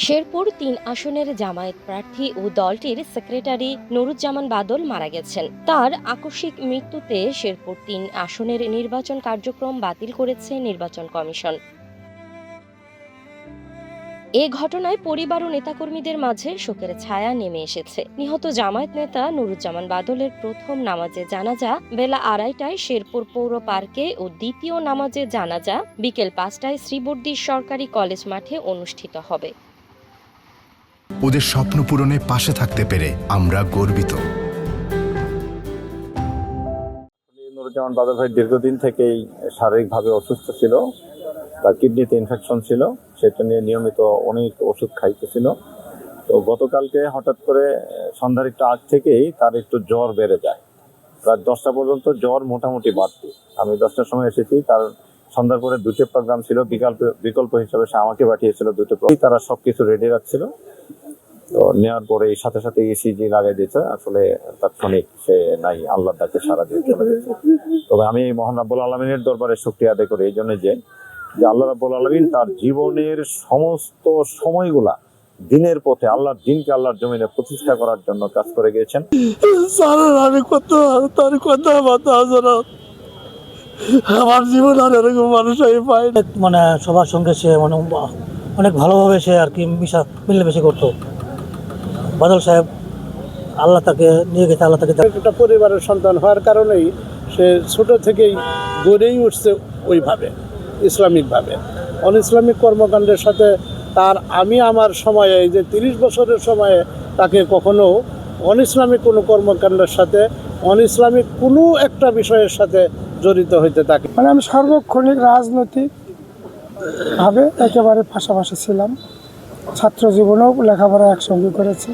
শেরপুর ৩ আসনের জামায়াত প্রার্থী ও দলটির সেক্রেটারি নুরুজ্জামান বাদল মারা গেছেন। তার আকস্মিক মৃত্যুতে শেরপুর ৩ আসনের নির্বাচন কার্যক্রম বাতিল করেছে নির্বাচন কমিশন। এ ঘটনায় পরিবার ও নেতাকর্মীদের মাঝে শোকের ছায়া নেমে এসেছে। নিহত জামায়াত নেতা নুরুজ্জামান বাদলের প্রথম নামাজে জানাজা বেলা ২:৩০টায় শেরপুর পৌর পার্কে ও দ্বিতীয় নামাজে জানাজা বিকেল ৫টায় শ্রীবর্দী সরকারি কলেজ মাঠে অনুষ্ঠিত হবে। ওদের স্বপ্ন পূরণে পাশে থাকতে পেরে আমরা গর্বিত। নুরুজ্জামান বাদল ভাই দীর্ঘদিন থেকেই শারীরিকভাবে অসুস্থ ছিল। তার কিডনিতে ইনফেকশন ছিল, সেটা নিয়ে নিয়মিত অনেক ওষুধ খাইতেছিল। তো গতকালকে হঠাৎ করে সন্ধ্যার একটু আগ থেকেই তার একটু জ্বর বেড়ে যায়। প্রায় 10টা পর্যন্ত জ্বর মোটামুটি বাড়তি। আমি 10টার সময় এসেছি, তার সন্ধ্যার পরে 2টে প্রোগ্রাম ছিল, বিকল্প হিসাবে সে আমাকে পাঠিয়েছিল 2টে প্রোগ্রাম। তারা সবকিছু রেডি রাখছিল। তো নেওয়ার পরে সাথে সাথে ইসিজি লাগাই দিয়েছে। আসলে তাৎক্ষণিক সে নাই, আল্লাহর ডাকে সারা দিয়ে চলে গেছে। তবে আমি মহান রাব্বুল আলামিনের দরবারে শুকরিয়া আদায় করি এই জন্য যে আল্লাহ রাব্বুল আলামিন তার জীবনের সমস্ত সময়গুলা দিনের পথে আল্লাহর দিনকে আল্লাহর জমিনে প্রতিষ্ঠা করার জন্য কাজ করে গিয়েছেন। আমার জীবন আর এরকম মানুষ আমি পাই না। মানে সবার সঙ্গে সে অনেক ভালোভাবে সে আর কি মিলেমিশে করতো। বাদল সাহেব, আল্লাহ তাকে নিয়ে গেছে, আল্লাহ তাকে। একটা পরিবারের সন্তান হওয়ার কারণেই সে ছোট থেকেই গড়েই উঠছে ওইভাবে, ইসলামিকভাবে। অন ইসলামিক কর্মকাণ্ডের সাথে আমি আমার সময়ে, এই যে 30 বছরের সময়ে, তাকে কখনো অন ইসলামিক কোনো কর্মকাণ্ডের সাথে, অন ইসলামিক কোনো একটা বিষয়ের সাথে জড়িত হইতে থাকি। মানে আমি সার্বক্ষণিক রাজনৈতিকভাবে একেবারে পাশাপাশি ছিলাম। ছাত্র জীবনেও লেখাপড়া একসঙ্গে করেছি।